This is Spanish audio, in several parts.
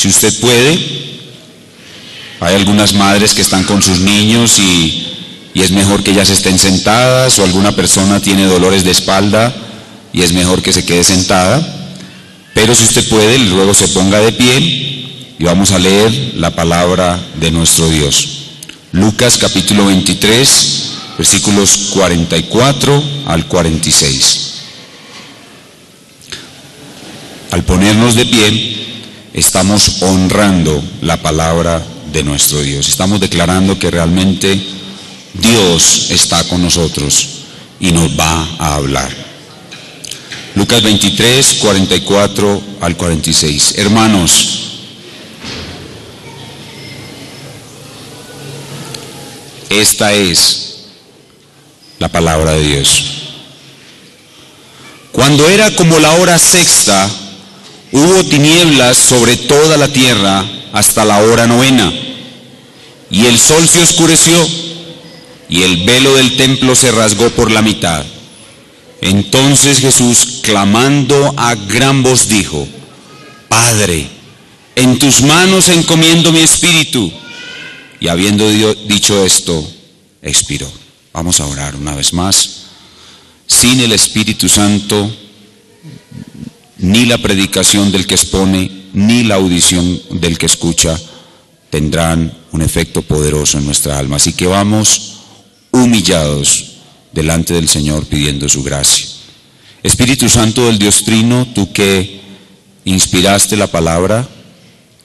Si usted puede, hay algunas madres que están con sus niños y es mejor que ellas estén sentadas, o alguna persona tiene dolores de espalda y es mejor que se quede sentada. Pero si usted puede, luego se ponga de pie y vamos a leer la palabra de nuestro Dios. Lucas capítulo 23, versículos 44 al 46. Al ponernos de pie, estamos honrando la palabra de nuestro Dios. Estamos declarando que realmente Dios está con nosotros y nos va a hablar. Lucas 23, 44 al 46. Hermanos, esta es la palabra de Dios. Cuando era como la hora sexta, hubo tinieblas sobre toda la tierra hasta la hora novena, y el sol se oscureció, y el velo del templo se rasgó por la mitad. Entonces Jesús, clamando a gran voz, dijo: Padre, en tus manos encomiendo mi espíritu. Y habiendo dicho esto, expiró. Vamos a orar una vez más. Sin el Espíritu Santo, ni la predicación del que expone, ni la audición del que escucha tendrán un efecto poderoso en nuestra alma. Así que vamos humillados delante del Señor pidiendo su gracia. Espíritu Santo del Dios Trino, tú que inspiraste la palabra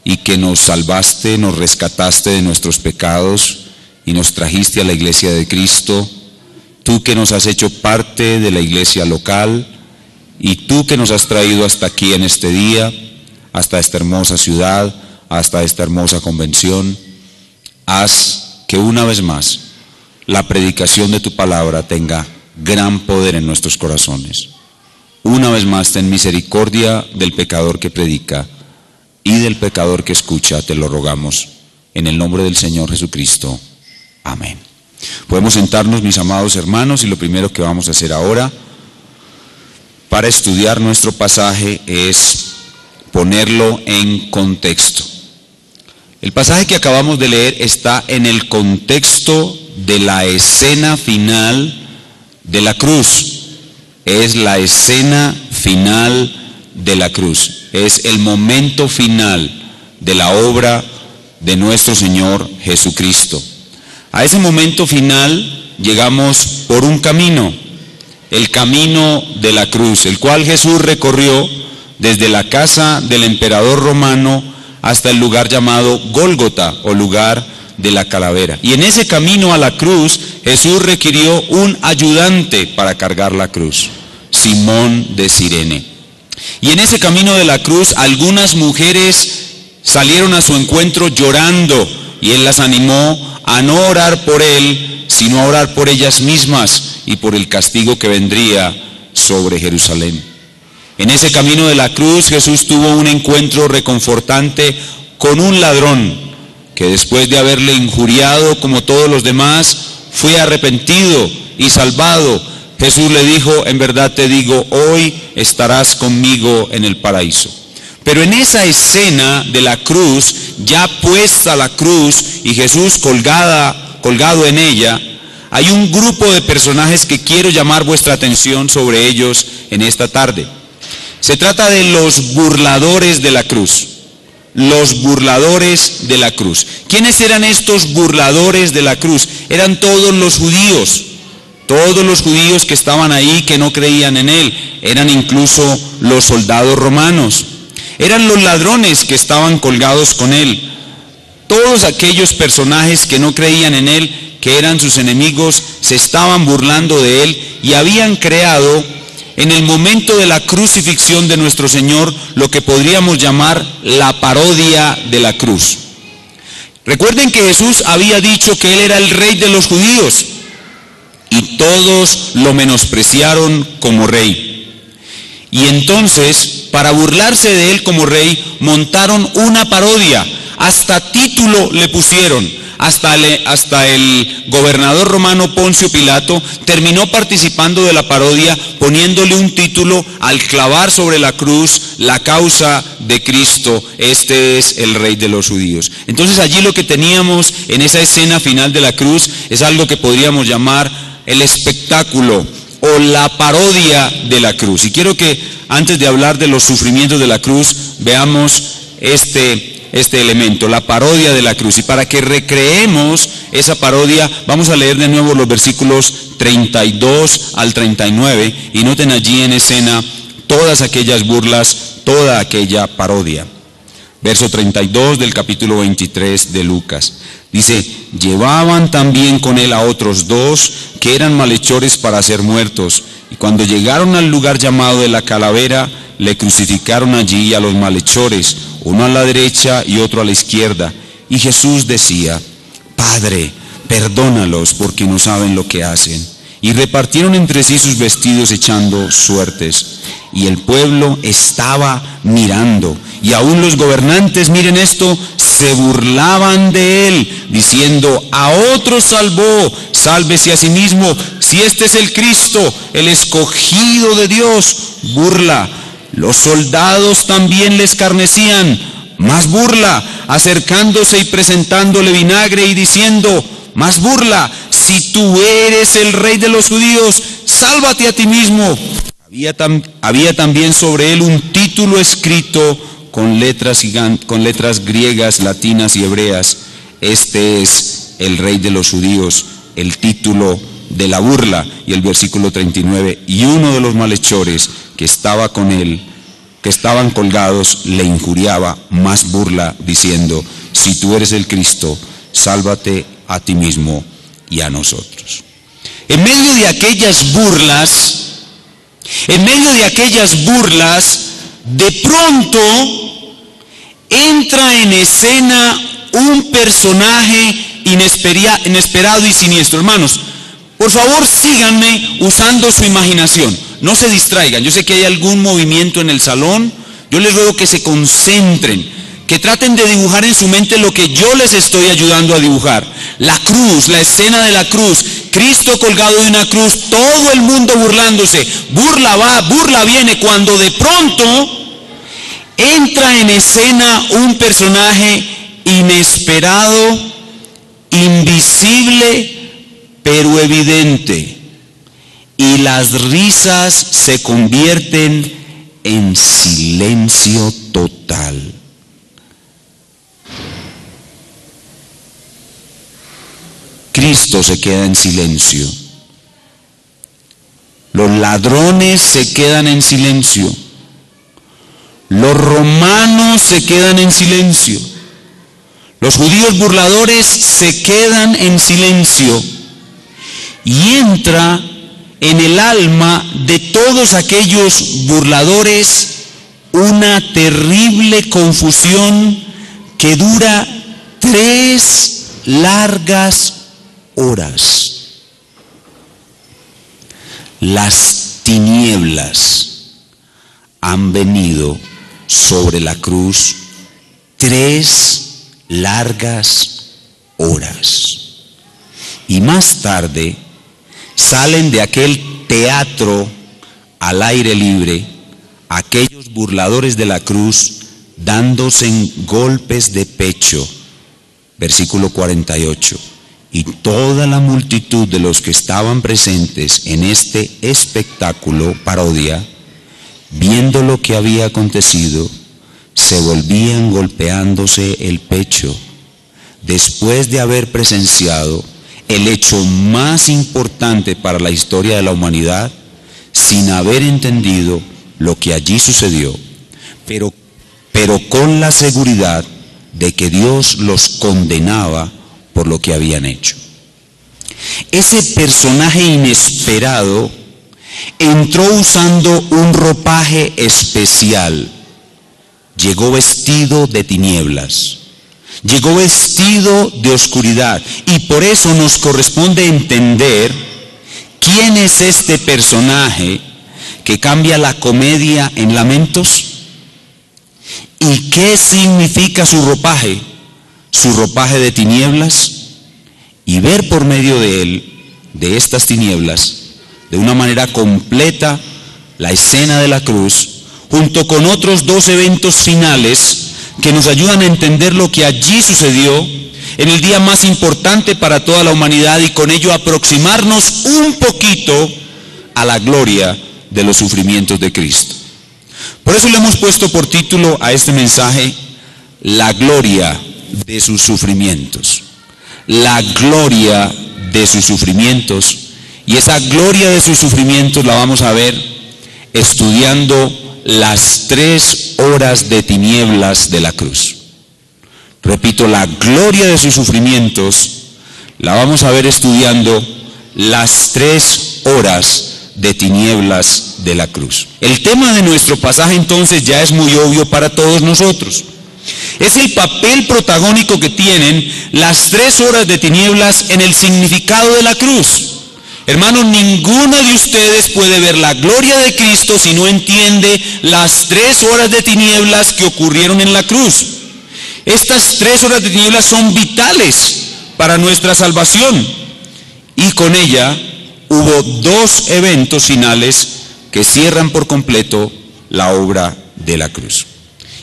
y que nos salvaste, nos rescataste de nuestros pecados y nos trajiste a la iglesia de Cristo, tú que nos has hecho parte de la iglesia local y tú que nos has traído hasta aquí en este día, hasta esta hermosa ciudad, hasta esta hermosa convención, haz que una vez más la predicación de tu palabra tenga gran poder en nuestros corazones. Una vez más, ten misericordia del pecador que predica y del pecador que escucha, te lo rogamos, en el nombre del Señor Jesucristo. Amén. Podemos sentarnos, mis amados hermanos, y lo primero que vamos a hacer ahora para estudiar nuestro pasaje es ponerlo en contexto. El pasaje que acabamos de leer está en el contexto de la escena final de la cruz. Es la escena final de la cruz. Es el momento final de la obra de nuestro Señor Jesucristo. A ese momento final llegamos por un camino, el camino de la cruz, el cual Jesús recorrió desde la casa del emperador romano hasta el lugar llamado Gólgota, o lugar de la calavera. Y en ese camino a la cruz, Jesús requirió un ayudante para cargar la cruz, Simón de Cirene. Y en ese camino de la cruz, algunas mujeres salieron a su encuentro llorando, y él las animó a no orar por él, sino a orar por ellas mismas y por el castigo que vendría sobre Jerusalén. En ese camino de la cruz, Jesús tuvo un encuentro reconfortante con un ladrón que después de haberle injuriado como todos los demás, fue arrepentido y salvado. Jesús le dijo: en verdad te digo, hoy estarás conmigo en el paraíso. Pero en esa escena de la cruz, ya puesta la cruz y Jesús colgado en ella, hay un grupo de personajes que quiero llamar vuestra atención sobre ellos en esta tarde. Se trata de los burladores de la cruz. Los burladores de la cruz. ¿Quiénes eran estos burladores de la cruz? Eran todos los judíos que estaban ahí, que no creían en él. Eran incluso los soldados romanos. Eran los ladrones que estaban colgados con él. Todos aquellos personajes que no creían en él, que eran sus enemigos, se estaban burlando de él y habían creado en el momento de la crucifixión de nuestro Señor lo que podríamos llamar la parodia de la cruz. Recuerden que Jesús había dicho que él era el rey de los judíos y todos lo menospreciaron como rey. Y entonces, para burlarse de él como rey, montaron una parodia. Hasta título le pusieron. hasta el gobernador romano Poncio Pilato terminó participando de la parodia poniéndole un título al clavar sobre la cruz la causa de Cristo: este es el Rey de los judíos. Entonces allí lo que teníamos en esa escena final de la cruz es algo que podríamos llamar el espectáculo o la parodia de la cruz. Y quiero que antes de hablar de los sufrimientos de la cruz veamos este elemento, la parodia de la cruz. Y para que recreemos esa parodia, vamos a leer de nuevo los versículos 32 al 39 y noten allí en escena todas aquellas burlas, toda aquella parodia. Verso 32 del capítulo 23 de Lucas. Dice: llevaban también con él a otros dos que eran malhechores para ser muertos, y cuando llegaron al lugar llamado de la calavera, le crucificaron allí a los malhechores, uno a la derecha y otro a la izquierda. Y Jesús decía: Padre, perdónalos porque no saben lo que hacen. Y repartieron entre sí sus vestidos echando suertes. Y el pueblo estaba mirando, y aún los gobernantes, miren esto, se burlaban de él, diciendo: a otro salvó, sálvese a sí mismo, si este es el Cristo, el escogido de Dios. Burla. Los soldados también le escarnecían, más burla, acercándose y presentándole vinagre y diciendo: más burla, si tú eres el Rey de los judíos, sálvate a ti mismo. Había también sobre él un título escrito con letras griegas, latinas y hebreas: este es el Rey de los judíos, el título de la burla. Y el versículo 39: y uno de los malhechores que estaba con él, que estaban colgados, le injuriaba, más burla, diciendo: si tú eres el Cristo, sálvate a ti mismo y a nosotros. En medio de aquellas burlas, de pronto entra en escena un personaje inesperado y siniestro. Hermanos, por favor síganme usando su imaginación, no se distraigan. Yo sé que hay algún movimiento en el salón, yo les ruego que se concentren, que traten de dibujar en su mente lo que yo les estoy ayudando a dibujar. La cruz, la escena de la cruz, Cristo colgado de una cruz, todo el mundo burlándose, burla va, burla viene, cuando de pronto entra en escena un personaje inesperado, invisible, pero evidente, y las risas se convierten en silencio total. Cristo se queda en silencio. Los ladrones se quedan en silencio. Los romanos se quedan en silencio. Los judíos burladores se quedan en silencio. Y entra en el alma de todos aquellos burladores una terrible confusión que dura 3 largas horas. Las tinieblas han venido sobre la cruz 3 largas horas. Y más tarde salen de aquel teatro al aire libre aquellos burladores de la cruz dándose golpes de pecho. Versículo 48. Y toda la multitud de los que estaban presentes en este espectáculo parodia, viendo lo que había acontecido, se volvían golpeándose el pecho, después de haber presenciado el hecho más importante para la historia de la humanidad, sin haber entendido lo que allí sucedió, pero con la seguridad de que Dios los condenaba por lo que habían hecho. Ese personaje inesperado entró usando un ropaje especial. Llegó vestido de tinieblas, llegó vestido de oscuridad, y por eso nos corresponde entender quién es este personaje que cambia la comedia en lamentos y qué significa su ropaje de tinieblas. y ver por medio de él, de estas tinieblas, de una manera completa, la escena de la cruz, junto con otros dos eventos finales que nos ayudan a entender lo que allí sucedió en el día más importante para toda la humanidad y con ello aproximarnos un poquito a la gloria de los sufrimientos de Cristo. Por eso le hemos puesto por título a este mensaje, la gloria de sus sufrimientos. La gloria de sus sufrimientos. Y esa gloria de sus sufrimientos la vamos a ver estudiando las 3 horas de tinieblas de la cruz. Repito, la gloria de sus sufrimientos la vamos a ver estudiando las 3 horas de tinieblas de la cruz. El tema de nuestro pasaje entonces ya es muy obvio para todos nosotros. Es el papel protagónico que tienen las 3 horas de tinieblas en el significado de la cruz. Hermanos, ninguno de ustedes puede ver la gloria de Cristo si no entiende las 3 horas de tinieblas que ocurrieron en la cruz. Estas 3 horas de tinieblas son vitales para nuestra salvación. Y con ella hubo 2 eventos finales que cierran por completo la obra de la cruz.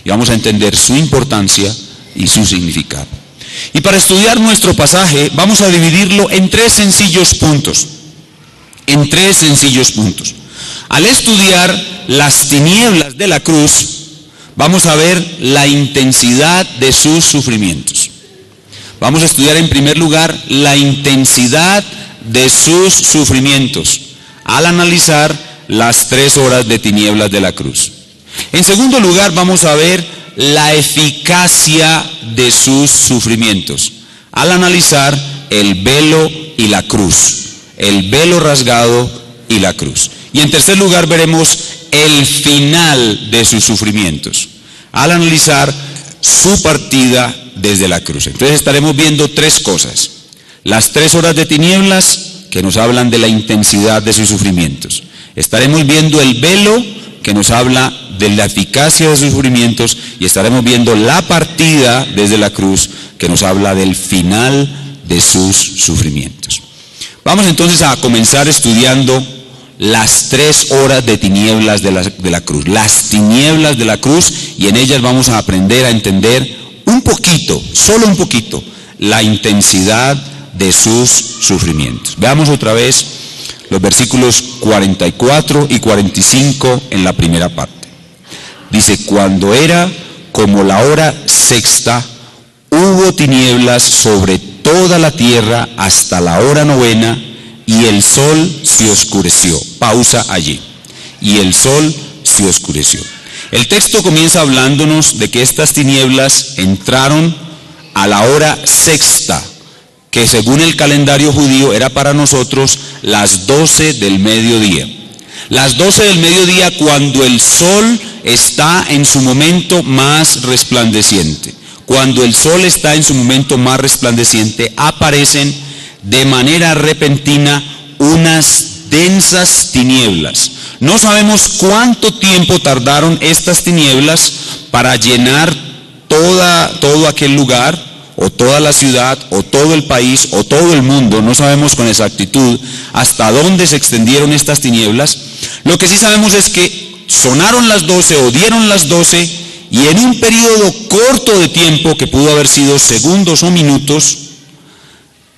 Y vamos a entender su importancia y su significado. Y para estudiar nuestro pasaje vamos a dividirlo en 3 sencillos puntos. En 3 sencillos puntos. Al estudiar las tinieblas de la cruz, vamos a ver la intensidad de sus sufrimientos. Vamos a estudiar en primer lugar la intensidad de sus sufrimientos al analizar las 3 horas de tinieblas de la cruz. En segundo lugar, vamos a ver la eficacia de sus sufrimientos al analizar el velo y la cruz. El velo rasgado y la cruz. Y en tercer lugar veremos el final de sus sufrimientos al analizar su partida desde la cruz. Entonces estaremos viendo 3 cosas. Las 3 horas de tinieblas que nos hablan de la intensidad de sus sufrimientos. Estaremos viendo el velo que nos habla de la eficacia de sus sufrimientos y estaremos viendo la partida desde la cruz que nos habla del final de sus sufrimientos. Vamos entonces a comenzar estudiando las 3 horas de tinieblas de la cruz, las tinieblas de la cruz, y en ellas vamos a aprender a entender un poquito, solo un poquito, la intensidad de sus sufrimientos. Veamos otra vez los versículos 44 y 45 en la primera parte. Dice, cuando era como la hora sexta, hubo tinieblas sobre toda la tierra hasta la hora novena, y el sol se oscureció. Pausa allí. Y el sol se oscureció. El texto comienza hablándonos de que estas tinieblas entraron a la hora sexta, que según el calendario judío era para nosotros las 12 del mediodía. Las 12 del mediodía, cuando el sol está en su momento más resplandeciente. Cuando el sol está en su momento más resplandeciente, aparecen de manera repentina unas densas tinieblas. No sabemos cuánto tiempo tardaron estas tinieblas para llenar todo aquel lugar, o toda la ciudad, o todo el país, o todo el mundo. No sabemos con exactitud hasta dónde se extendieron estas tinieblas. Lo que sí sabemos es que sonaron las 12 o dieron las 12, y en un periodo corto de tiempo, que pudo haber sido segundos o minutos,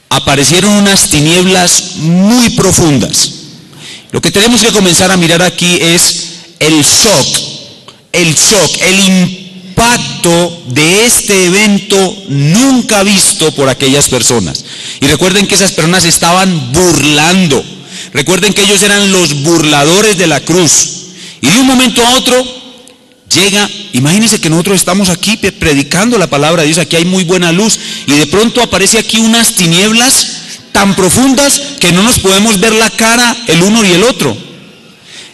aparecieron unas tinieblas muy profundas. Lo que tenemos que comenzar a mirar aquí es el shock, el impacto de este evento nunca visto por aquellas personas. Y recuerden que esas personas estaban burlando. Recuerden que ellos eran los burladores de la cruz. Y de un momento a otro llega, imagínense que nosotros estamos aquí predicando la palabra de Dios, aquí hay muy buena luz, y de pronto aparece aquí unas tinieblas tan profundas que no nos podemos ver la cara el uno y el otro.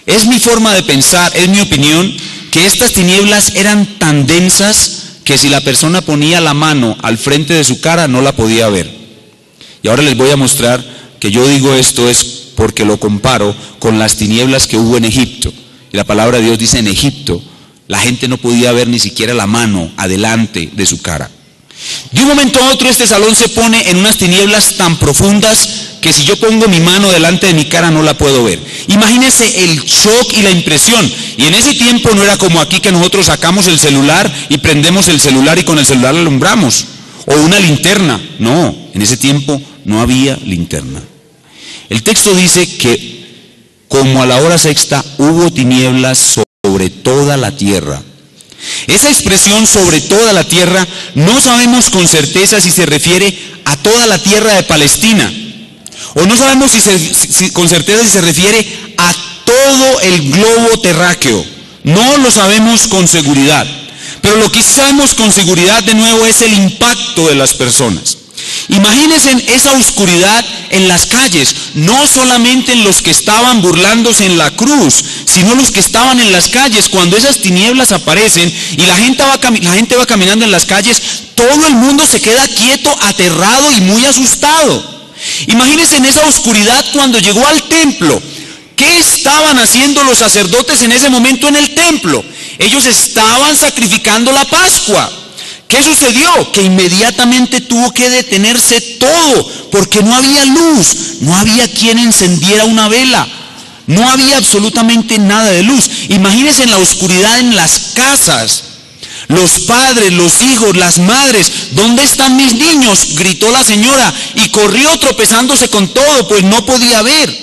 Es mi forma de pensar, es mi opinión, que estas tinieblas eran tan densas que si la persona ponía la mano al frente de su cara no la podía ver. Y ahora les voy a mostrar que yo digo esto es porque lo comparo con las tinieblas que hubo en Egipto. Y la palabra de Dios dice, en Egipto la gente no podía ver ni siquiera la mano adelante de su cara. De un momento a otro este salón se pone en unas tinieblas tan profundas que si yo pongo mi mano delante de mi cara no la puedo ver. Imagínense el shock y la impresión. Y en ese tiempo no era como aquí que nosotros sacamos el celular y prendemos el celular y con el celular alumbramos. O una linterna. No, en ese tiempo no había linterna. El texto dice que como a la hora sexta hubo tinieblas sobre toda la tierra. Esa expresión sobre toda la tierra no sabemos con certeza si se refiere a toda la tierra de Palestina, o no sabemos con certeza si se refiere a todo el globo terráqueo. No lo sabemos con seguridad, pero lo que sí sabemos con seguridad de nuevo es el impacto de las personas. Imagínense esa oscuridad en las calles, no solamente en los que estaban burlándose en la cruz, sino los que estaban en las calles. Cuando esas tinieblas aparecen y la gente va caminando en las calles, todo el mundo se queda quieto, aterrado y muy asustado. Imagínense en esa oscuridad cuando llegó al templo. ¿Qué estaban haciendo los sacerdotes en ese momento en el templo? Ellos estaban sacrificando la Pascua. ¿Qué sucedió? Que inmediatamente tuvo que detenerse todo, porque no había luz, no había quien encendiera una vela, no había absolutamente nada de luz. Imagínense en la oscuridad en las casas, los padres, los hijos, las madres. ¿Dónde están mis niños?, gritó la señora y corrió tropezándose con todo, pues no podía ver.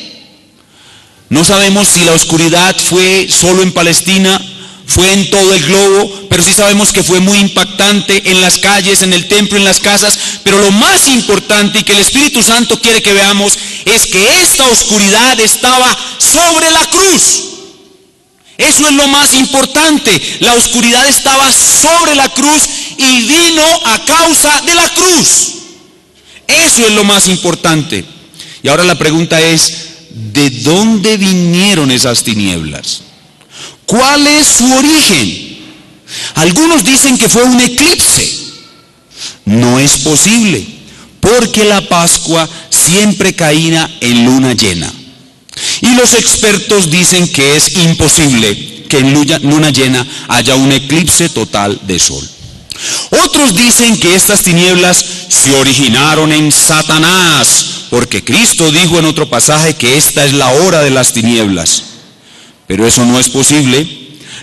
No sabemos si la oscuridad fue solo en Palestina, fue en todo el globo, pero sí sabemos que fue muy impactante en las calles, en el templo, en las casas. Pero lo más importante y que el Espíritu Santo quiere que veamos es que esta oscuridad estaba sobre la cruz. Eso es lo más importante. La oscuridad estaba sobre la cruz y vino a causa de la cruz. Eso es lo más importante. Y ahora la pregunta es, ¿de dónde vinieron esas tinieblas? ¿Cuál es su origen? Algunos dicen que fue un eclipse. No es posible, porque la Pascua siempre caía en luna llena. Y los expertos dicen que es imposible que en luna llena haya un eclipse total de sol. Otros dicen que estas tinieblas se originaron en Satanás, porque Cristo dijo en otro pasaje que esta es la hora de las tinieblas. Pero eso no es posible.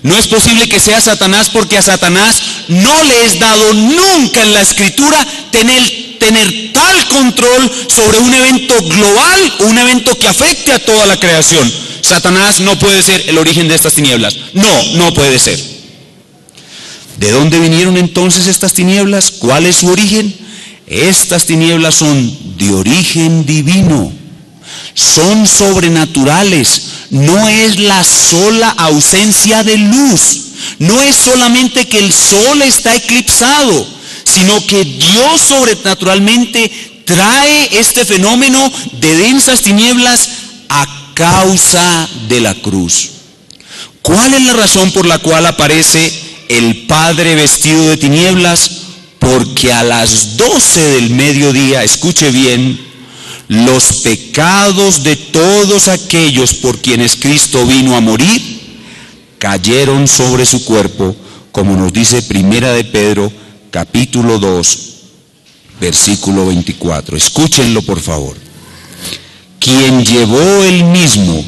No es posible que sea Satanás, porque a Satanás no le es dado nunca en la Escritura tener tal control sobre un evento global, un evento que afecte a toda la creación. Satanás no puede ser el origen de estas tinieblas. No puede ser. ¿De dónde vinieron entonces estas tinieblas? ¿Cuál es su origen? Estas tinieblas son de origen divino. Son sobrenaturales. No es la sola ausencia de luz. No es solamente que el sol está eclipsado, sino que Dios sobrenaturalmente trae este fenómeno de densas tinieblas a causa de la cruz. ¿Cuál es la razón por la cual aparece el Padre vestido de tinieblas? Porque a las 12 del mediodía, escuche bien, los pecados de todos aquellos por quienes Cristo vino a morir cayeron sobre su cuerpo, como nos dice Primera de Pedro, capítulo 2, versículo 24. Escúchenlo por favor. Quien llevó él mismo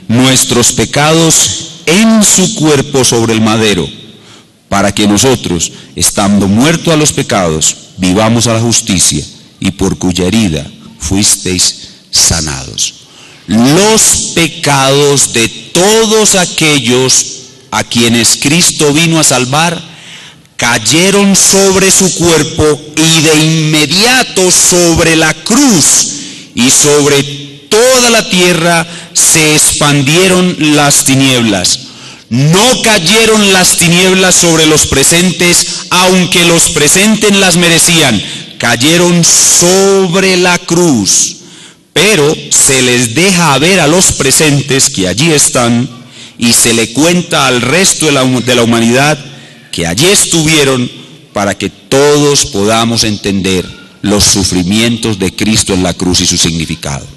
nuestros pecados en su cuerpo sobre el madero, para que nosotros, estando muertos a los pecados, vivamos a la justicia, y por cuya herida fuisteis sanados. Los pecados de todos aquellos a quienes Cristo vino a salvar cayeron sobre su cuerpo, y de inmediato sobre la cruz y sobre toda la tierra se expandieron las tinieblas. No cayeron las tinieblas sobre los presentes, aunque los presentes las merecían. Cayeron sobre la cruz, pero se les deja ver a los presentes que allí están, y se le cuenta al resto de la humanidad que allí estuvieron, para que todos podamos entender los sufrimientos de Cristo en la cruz y su significado.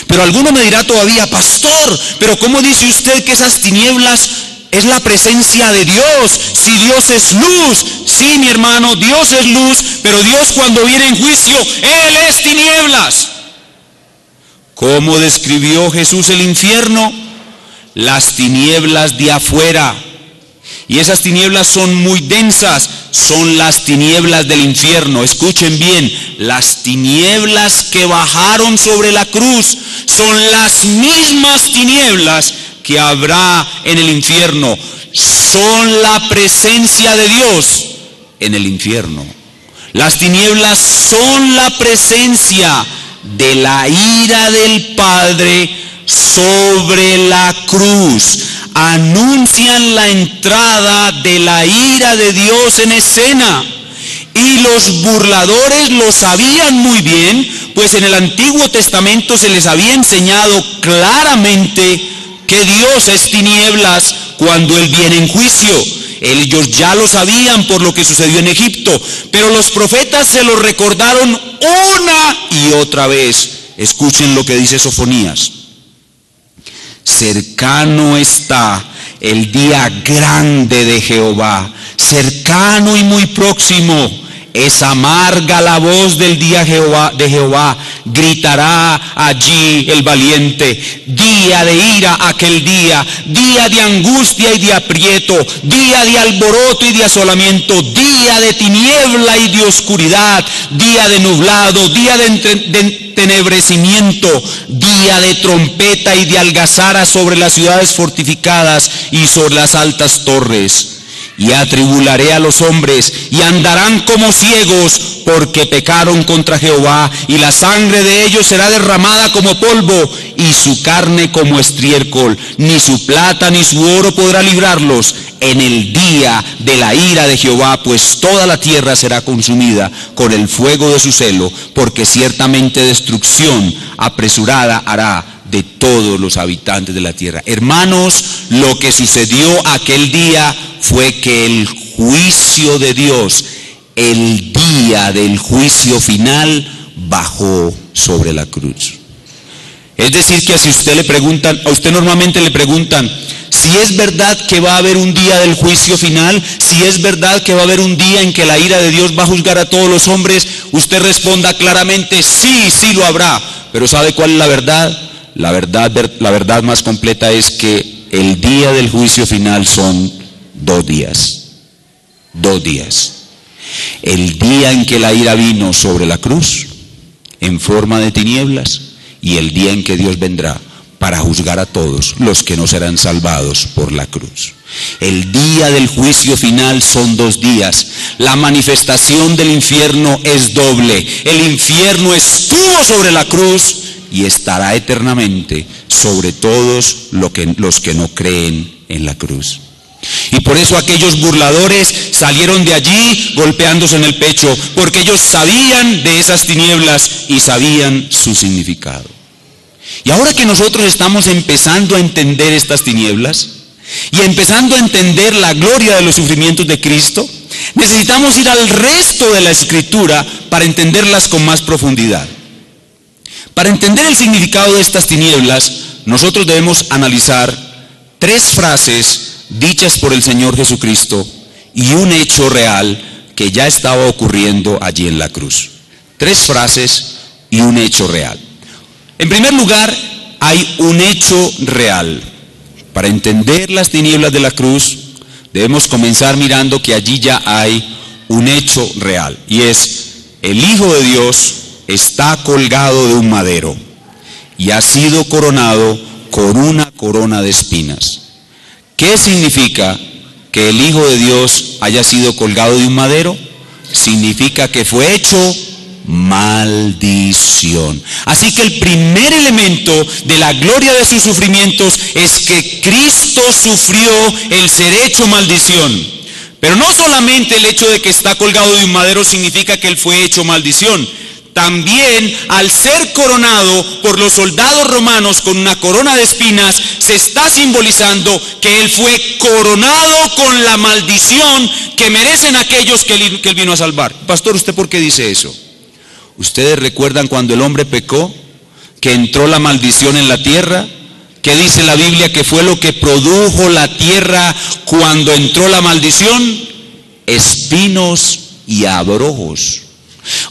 Pero alguno me dirá todavía: pastor, pero ¿cómo dice usted que esas tinieblas es la presencia de Dios. Si Dios es luz, sí, mi hermano, Dios es luz, pero Dios cuando viene en juicio, Él es tinieblas. ¿Cómo describió Jesús el infierno? Las tinieblas de afuera. Y esas tinieblas son muy densas, son las tinieblas del infierno. Escuchen bien, las tinieblas que bajaron sobre la cruz son las mismas tinieblas que habrá en el infierno. Son la presencia de Dios en el infierno. Las tinieblas son la presencia de la ira del Padre sobre la cruz. Anuncian la entrada de la ira de Dios en escena. Y los burladores lo sabían muy bien, pues en el Antiguo Testamento se les había enseñado claramente que Dios es tinieblas cuando Él viene en juicio. Ellos ya lo sabían por lo que sucedió en Egipto, pero los profetas se lo recordaron una y otra vez. Escuchen lo que dice Sofonías. Cercano está el día grande de Jehová, cercano y muy próximo. Es amarga la voz del día de Jehová, gritará allí el valiente. Día de ira aquel día, día de angustia y de aprieto, día de alboroto y de asolamiento, día de tiniebla y de oscuridad, día de nublado, día de entenebrecimiento, día de trompeta y de algazara sobre las ciudades fortificadas y sobre las altas torres. Y atribularé a los hombres, y andarán como ciegos, porque pecaron contra Jehová, y la sangre de ellos será derramada como polvo, y su carne como estiércol. Ni su plata ni su oro podrá librarlos en el día de la ira de Jehová, pues toda la tierra será consumida con el fuego de su celo, porque ciertamente destrucción apresurada hará de todos los habitantes de la tierra. Hermanos, lo que sucedió aquel día fue que el juicio de Dios, el día del juicio final, bajó sobre la cruz. Es decir, que si usted le preguntan, a usted normalmente le preguntan, si es verdad que va a haber un día del juicio final, si es verdad que va a haber un día en que la ira de Dios va a juzgar a todos los hombres, usted responda claramente, sí, sí lo habrá. Pero ¿sabe cuál es la verdad? La verdad más completa es que el día del juicio final son 2 días. 2 días. El día en que la ira vino sobre la cruz, en forma de tinieblas, y el día en que Dios vendrá para juzgar a todos los que no serán salvados por la cruz. El día del juicio final son 2 días. La manifestación del infierno es doble. El infierno estuvo sobre la cruz y estará eternamente sobre todos los que no creen en la cruz. Y por eso aquellos burladores salieron de allí golpeándose en el pecho, porque ellos sabían de esas tinieblas y sabían su significado. Y ahora que nosotros estamos empezando a entender estas tinieblas y empezando a entender la gloria de los sufrimientos de Cristo, necesitamos ir al resto de la Escritura para entenderlas con más profundidad. Para entender el significado de estas tinieblas, nosotros debemos analizar 3 frases dichas por el Señor Jesucristo y un hecho real que ya estaba ocurriendo allí en la cruz. 3 frases y un hecho real. En primer lugar, hay un hecho real. Para entender las tinieblas de la cruz, debemos comenzar mirando que allí ya hay un hecho real, y es: el Hijo de Dios está colgado de un madero y ha sido coronado con una corona de espinas. ¿Qué significa que el Hijo de Dios haya sido colgado de un madero? Significa que fue hecho maldición. Así que el primer elemento de la gloria de sus sufrimientos es que Cristo sufrió el ser hecho maldición. Pero no solamente el hecho de que está colgado de un madero significa que él fue hecho maldición. También, al ser coronado por los soldados romanos con una corona de espinas, se está simbolizando que él fue coronado con la maldición que merecen aquellos que él vino a salvar. Pastor, ¿usted por qué dice eso? ¿Ustedes recuerdan cuando el hombre pecó, que entró la maldición en la tierra? ¿Qué dice la Biblia que fue lo que produjo la tierra cuando entró la maldición? Espinos y abrojos.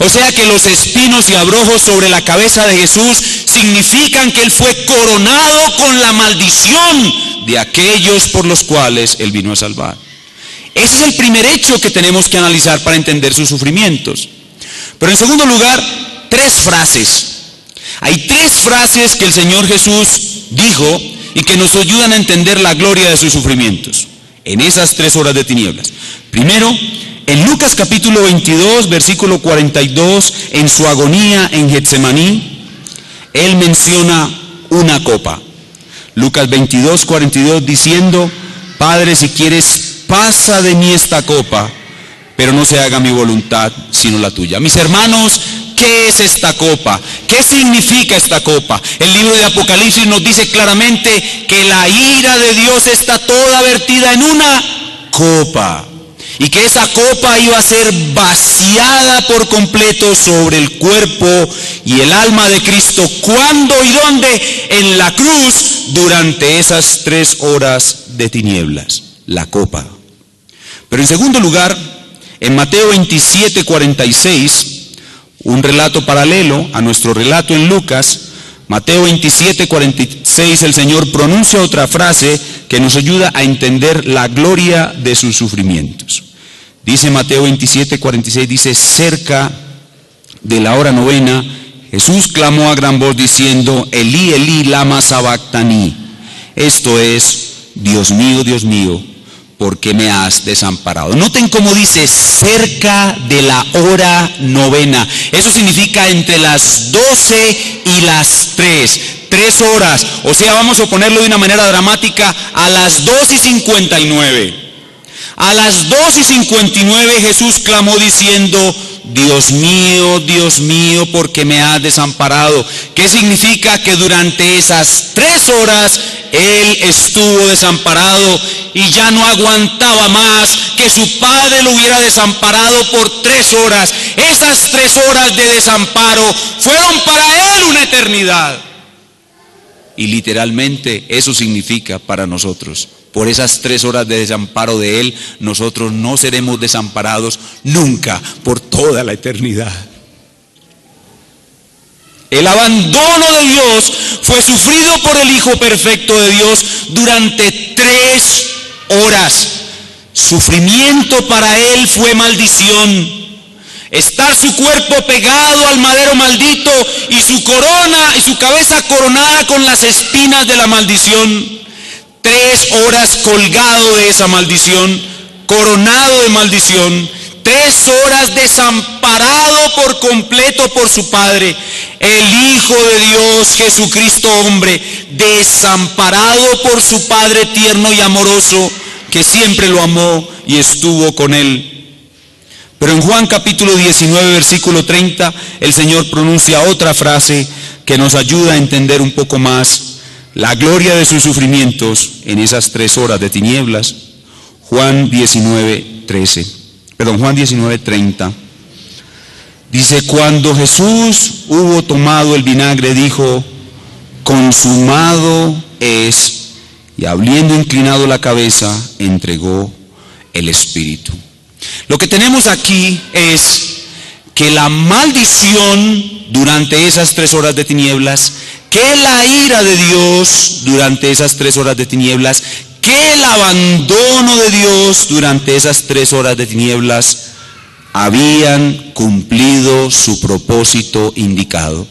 O sea que los espinos y abrojos sobre la cabeza de Jesús significan que Él fue coronado con la maldición de aquellos por los cuales Él vino a salvar. Ese es el primer hecho que tenemos que analizar para entender sus sufrimientos. Pero en segundo lugar, tres frases. Hay tres frases que el Señor Jesús dijo y que nos ayudan a entender la gloria de sus sufrimientos en esas 3 horas de tinieblas. Primero, en Lucas capítulo 22, versículo 42, en su agonía en Getsemaní, Él menciona una copa. Lucas 22, 42, diciendo: Padre, si quieres, pasa de mí esta copa, pero no se haga mi voluntad, sino la tuya. Mis hermanos, ¿qué es esta copa? ¿Qué significa esta copa? El libro de Apocalipsis nos dice claramente que la ira de Dios está toda vertida en una copa, y que esa copa iba a ser vaciada por completo sobre el cuerpo y el alma de Cristo. ¿Cuándo y dónde? En la cruz, durante esas 3 horas de tinieblas, la copa. Pero en segundo lugar, en Mateo 27, 46, un relato paralelo a nuestro relato en Lucas, Mateo 27, 46, el Señor pronuncia otra frase que nos ayuda a entender la gloria de sus sufrimientos. Dice Mateo 27, 46, dice: cerca de la hora novena, Jesús clamó a gran voz diciendo: Elí, Elí, lama sabactani. Esto es: Dios mío, ¿por qué me has desamparado? Noten cómo dice cerca de la hora novena. Eso significa entre las 12 y las 3. 3 horas. O sea, vamos a ponerlo de una manera dramática, a las 2:59. A las 2:59 Jesús clamó diciendo: Dios mío, ¿por qué me has desamparado? ¿Qué significa? Que durante esas 3 horas Él estuvo desamparado y ya no aguantaba más que su Padre lo hubiera desamparado por 3 horas. Esas 3 horas de desamparo fueron para Él una eternidad. Y literalmente eso significa para nosotros. Por esas 3 horas de desamparo de Él, nosotros no seremos desamparados nunca, por toda la eternidad. El abandono de Dios fue sufrido por el Hijo perfecto de Dios durante 3 horas. Sufrimiento para Él fue maldición. Estar su cuerpo pegado al madero maldito y su corona y su cabeza coronada con las espinas de la maldición. 3 horas colgado de esa maldición, coronado de maldición. 3 horas desamparado por completo por su Padre. El Hijo de Dios, Jesucristo hombre, desamparado por su Padre tierno y amoroso, que siempre lo amó y estuvo con Él. Pero en Juan capítulo 19, versículo 30, el Señor pronuncia otra frase que nos ayuda a entender un poco más la gloria de sus sufrimientos en esas 3 horas de tinieblas. Juan 19, 30. Dice: cuando Jesús hubo tomado el vinagre, dijo: consumado es, y habiendo inclinado la cabeza, entregó el Espíritu. Lo que tenemos aquí es que la maldición durante esas 3 horas de tinieblas, que la ira de Dios durante esas 3 horas de tinieblas, que el abandono de Dios durante esas 3 horas de tinieblas habían cumplido su propósito indicado.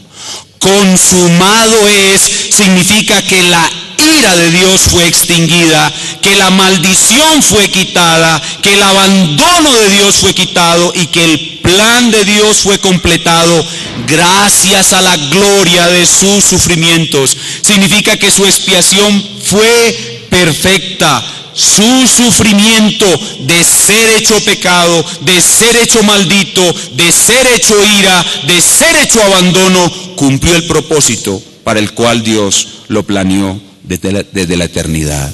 Consumado es, significa que la ira de Dios fue extinguida, que la maldición fue quitada, que el abandono de Dios fue quitado y que el plan de Dios fue completado gracias a la gloria de sus sufrimientos. Significa que su expiación fue perfecta. Su sufrimiento de ser hecho pecado, de ser hecho maldito, de ser hecho ira, de ser hecho abandono, cumplió el propósito para el cual Dios lo planeó desde la eternidad.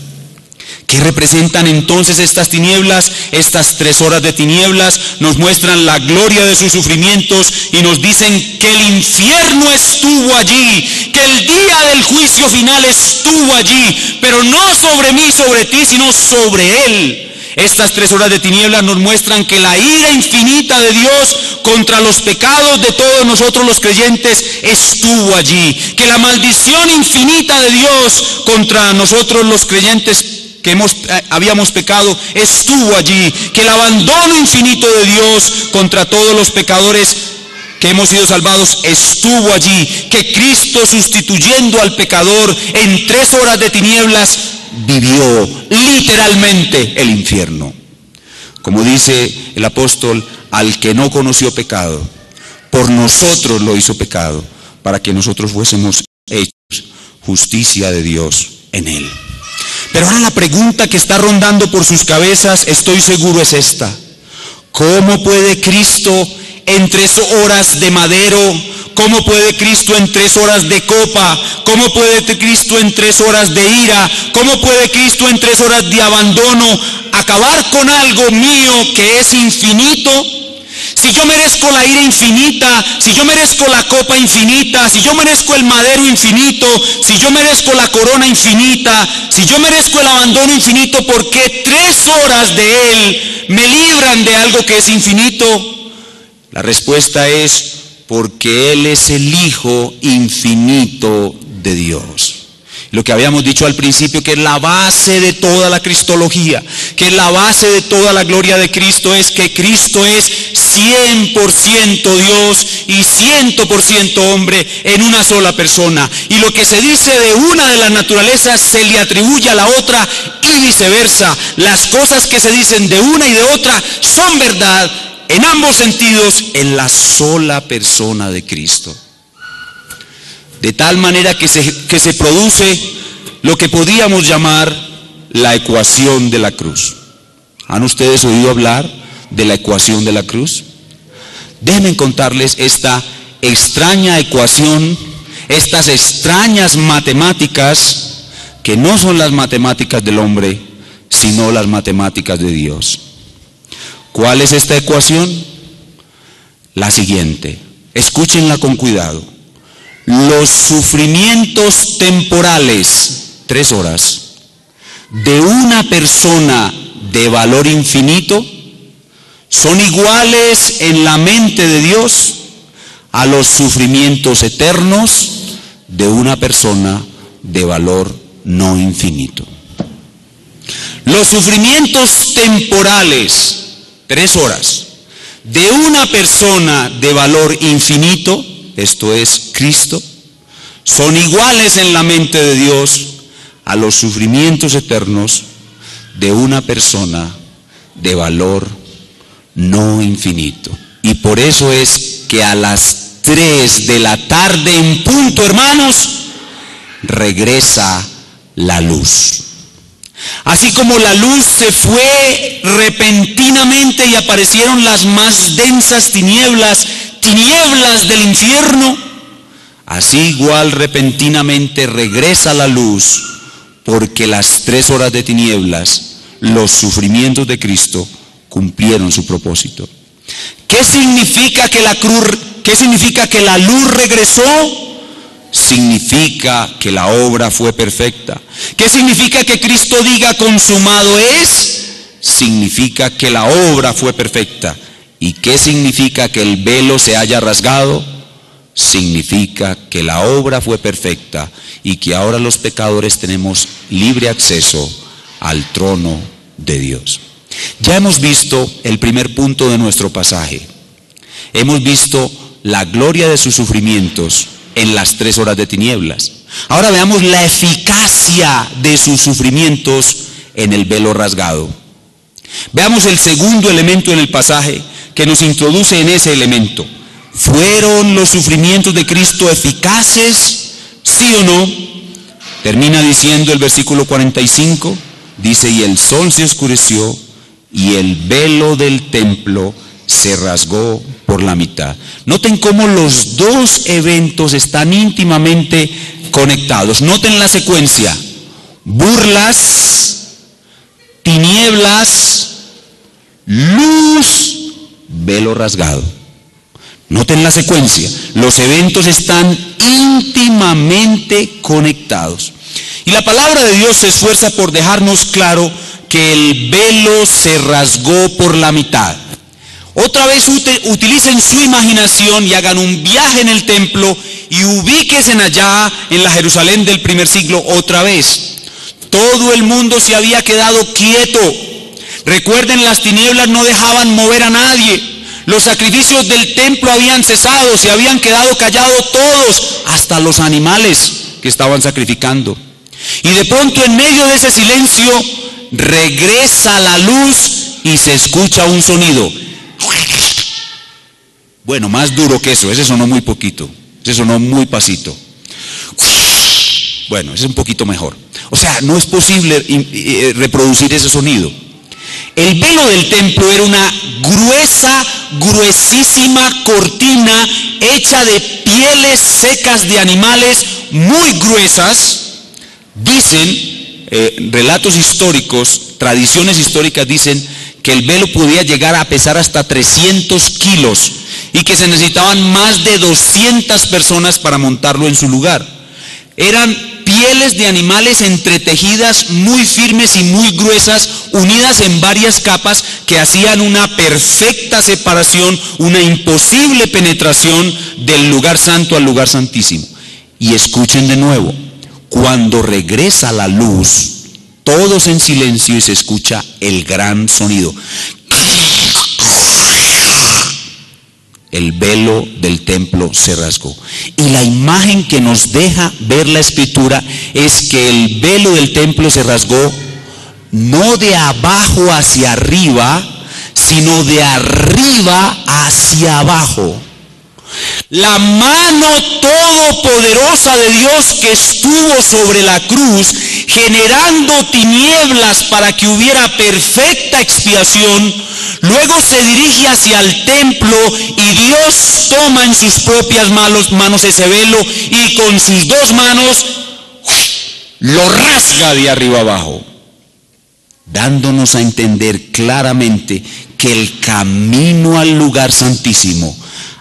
¿Qué representan entonces estas tinieblas? Estas 3 horas de tinieblas nos muestran la gloria de sus sufrimientos y nos dicen que el infierno estuvo allí, que el día del juicio juicio final estuvo allí, pero no sobre mí, sobre ti, sino sobre él. Estas 3 horas de tinieblas nos muestran que la ira infinita de Dios contra los pecados de todos nosotros los creyentes estuvo allí. Que la maldición infinita de Dios contra nosotros los creyentes que habíamos pecado estuvo allí. Que el abandono infinito de Dios contra todos los pecadores que hemos sido salvados estuvo allí. Que Cristo, sustituyendo al pecador en 3 horas de tinieblas, vivió literalmente el infierno. Como dice el apóstol, al que no conoció pecado, por nosotros lo hizo pecado, para que nosotros fuésemos hechos justicia de Dios en él. Pero ahora la pregunta que está rondando por sus cabezas, estoy seguro, es esta: ¿cómo puede Cristo en 3 horas de madero? ¿Cómo puede Cristo en 3 horas de copa? ¿Cómo puede Cristo en 3 horas de ira? ¿Cómo puede Cristo en 3 horas de abandono acabar con algo mío que es infinito? Si yo merezco la ira infinita, si yo merezco la copa infinita, si yo merezco el madero infinito, si yo merezco la corona infinita, si yo merezco el abandono infinito, ¿por qué 3 horas de él me libran de algo que es infinito? La respuesta es: porque él es el Hijo infinito de Dios. Lo que habíamos dicho al principio, que es la base de toda la cristología, que es la base de toda la gloria de Cristo, es que Cristo es 100% Dios y 100% hombre en una sola persona. Y lo que se dice de una de las naturalezas se le atribuye a la otra y viceversa. Las cosas que se dicen de una y de otra son verdad en ambos sentidos en la sola persona de Cristo. De tal manera que se produce lo que podríamos llamar la ecuación de la cruz. ¿Han ustedes oído hablar de la ecuación de la cruz? Déjenme contarles esta extraña ecuación, estas extrañas matemáticas que no son las matemáticas del hombre, sino las matemáticas de Dios. ¿Cuál es esta ecuación? La siguiente. Escúchenla con cuidado. Los sufrimientos temporales, 3 horas, de una persona de valor infinito son iguales en la mente de Dios a los sufrimientos eternos de una persona de valor no infinito. Los sufrimientos temporales, 3 horas, de una persona de valor infinito, esto es Cristo, son iguales en la mente de Dios a los sufrimientos eternos de una persona de valor no infinito. Y por eso es que a las 3 de la tarde en punto, hermanos, regresa la luz. Así como la luz se fue repentinamente y aparecieron las más densas tinieblas del infierno, así igual repentinamente regresa la luz, porque las 3 horas de tinieblas, los sufrimientos de Cristo, cumplieron su propósito. ¿Qué significa que la luz regresó? Significa que la obra fue perfecta. ¿Qué significa que Cristo diga consumado es? Significa que la obra fue perfecta. ¿Y qué significa que el velo se haya rasgado? Significa que la obra fue perfecta y que ahora los pecadores tenemos libre acceso al trono de Dios. Ya hemos visto el primer punto de nuestro pasaje. Hemos visto la gloria de sus sufrimientos en las 3 horas de tinieblas. Ahora veamos la eficacia de sus sufrimientos en el velo rasgado. Veamos el segundo elemento en el pasaje que nos introduce en ese elemento. ¿Fueron los sufrimientos de Cristo eficaces? ¿Sí o no? Termina diciendo el versículo 45, dice: y el sol se oscureció y el velo del templo se rasgó por la mitad. Noten cómo los dos eventos están íntimamente conectados. Noten la secuencia: burlas, tinieblas, luz, velo rasgado. Noten la secuencia. Los eventos están íntimamente conectados. Y la palabra de Dios se esfuerza por dejarnos claro que el velo se rasgó por la mitad. Otra vez utilicen su imaginación y hagan un viaje en el templo y ubíquense allá en la Jerusalén del primer siglo otra vez. Todo el mundo se había quedado quieto. Recuerden, las tinieblas no dejaban mover a nadie. Los sacrificios del templo habían cesado, se habían quedado callados todos, hasta los animales que estaban sacrificando. Y de pronto, en medio de ese silencio, regresa la luz y se escucha un sonido. Bueno, más duro que eso, ese sonó muy poquito, ese sonó muy pasito. Bueno, ese es un poquito mejor. O sea, no es posible reproducir ese sonido. El velo del templo era una gruesísima cortina hecha de pieles secas de animales muy gruesas. Dicen, relatos históricos, tradiciones históricas dicen que el velo podía llegar a pesar hasta 300 kilos y que se necesitaban más de 200 personas para montarlo en su lugar. Eran pieles de animales entretejidas muy firmes y muy gruesas, unidas en varias capas que hacían una perfecta separación, una imposible penetración del lugar santo al lugar santísimo. Y escuchen de nuevo, cuando regresa la luz, todos en silencio y se escucha el gran sonido. El velo del templo se rasgó. Y la imagen que nos deja ver la escritura es que el velo del templo se rasgó no de abajo hacia arriba, sino de arriba hacia abajo. La mano todopoderosa de Dios que estuvo sobre la cruz, generando tinieblas para que hubiera perfecta expiación, luego se dirige hacia el templo y Dios toma en sus propias manos ese velo y con sus dos manos lo rasga de arriba abajo, dándonos a entender claramente que el camino al lugar santísimo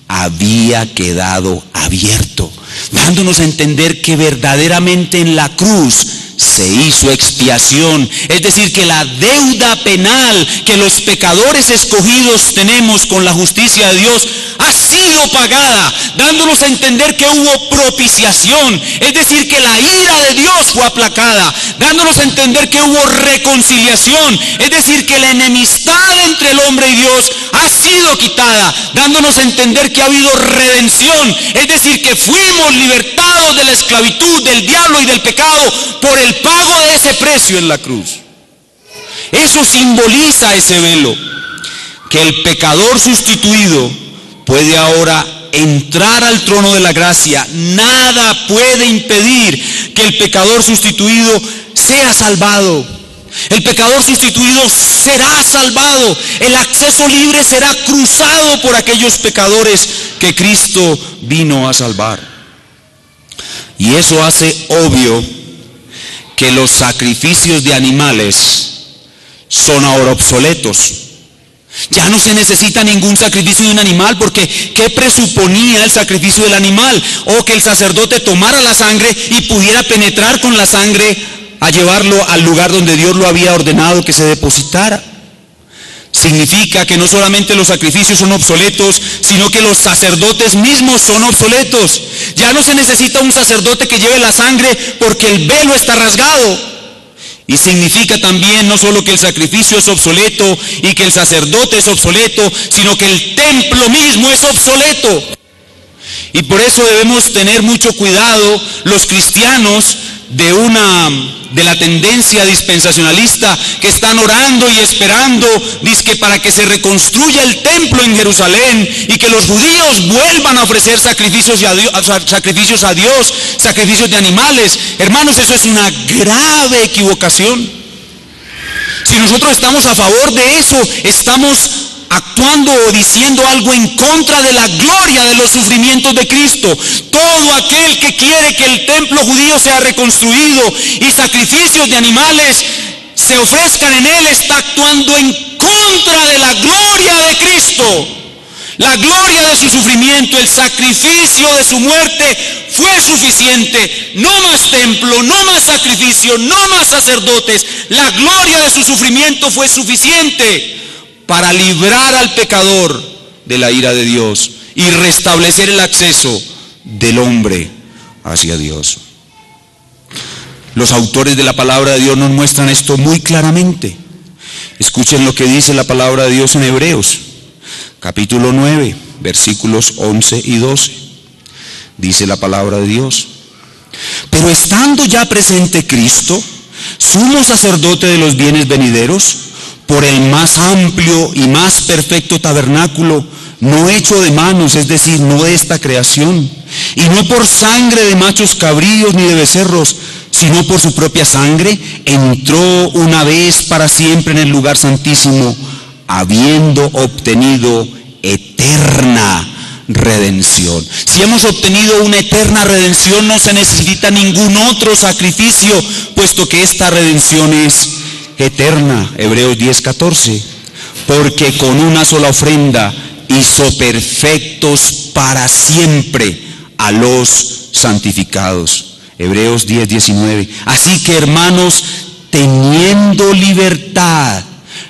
había quedado abierto, dándonos a entender que verdaderamente en la cruz se hizo expiación, es decir, que la deuda penal que los pecadores escogidos tenemos con la justicia de Dios ha sido pagada, dándonos a entender que hubo propiciación, es decir, que la ira de Dios fue aplacada, dándonos a entender que hubo reconciliación, es decir, que la enemistad entre el hombre y Dios ha sido quitada, dándonos a entender que ha habido redención, es decir, que fuimos libertados de la esclavitud del diablo y del pecado por el pago de ese precio en la cruz. Eso simboliza ese velo, que el pecador sustituido puede ahora entrar al trono de la gracia. Nada puede impedir que el pecador sustituido sea salvado. El pecador sustituido será salvado. El acceso libre será cruzado por aquellos pecadores que Cristo vino a salvar. Y eso hace obvio que los sacrificios de animales son ahora obsoletos. Ya no se necesita ningún sacrificio de un animal, porque ¿qué presuponía el sacrificio del animal? O que el sacerdote tomara la sangre y pudiera penetrar con la sangre a llevarlo al lugar donde Dios lo había ordenado que se depositara. Significa que no solamente los sacrificios son obsoletos, sino que los sacerdotes mismos son obsoletos. Ya no se necesita un sacerdote que lleve la sangre porque el velo está rasgado. Y significa también no solo que el sacrificio es obsoleto y que el sacerdote es obsoleto, sino que el templo mismo es obsoleto. Y por eso debemos tener mucho cuidado los cristianos de la tendencia dispensacionalista que están orando y esperando, dizque para que se reconstruya el templo en Jerusalén y que los judíos vuelvan a ofrecer sacrificios a Dios, sacrificios de animales. Hermanos, eso es una grave equivocación. Si nosotros estamos a favor de eso, estamos actuando o diciendo algo en contra de la gloria de los sufrimientos de Cristo. Todo aquel que quiere que el templo judío sea reconstruido y sacrificios de animales se ofrezcan en él está actuando en contra de la gloria de Cristo. La gloria de su sufrimiento, el sacrificio de su muerte fue suficiente. No más templo, no más sacrificio, no más sacerdotes. La gloria de su sufrimiento fue suficiente para librar al pecador de la ira de Dios y restablecer el acceso del hombre hacia Dios. Los autores de la palabra de Dios nos muestran esto muy claramente. Escuchen lo que dice la palabra de Dios en Hebreos, capítulo 9, versículos 11 y 12. Dice la palabra de Dios: pero estando ya presente Cristo, sumo sacerdote de los bienes venideros, por el más amplio y más perfecto tabernáculo, no hecho de manos, es decir, no de esta creación, y no por sangre de machos cabríos ni de becerros, sino por su propia sangre, entró una vez para siempre en el lugar santísimo, habiendo obtenido eterna redención. Si hemos obtenido una eterna redención, no se necesita ningún otro sacrificio, puesto que esta redención es eterna. Hebreos 10:14, porque con una sola ofrenda hizo perfectos para siempre a los santificados. Hebreos 10:19. Así que, hermanos, teniendo libertad,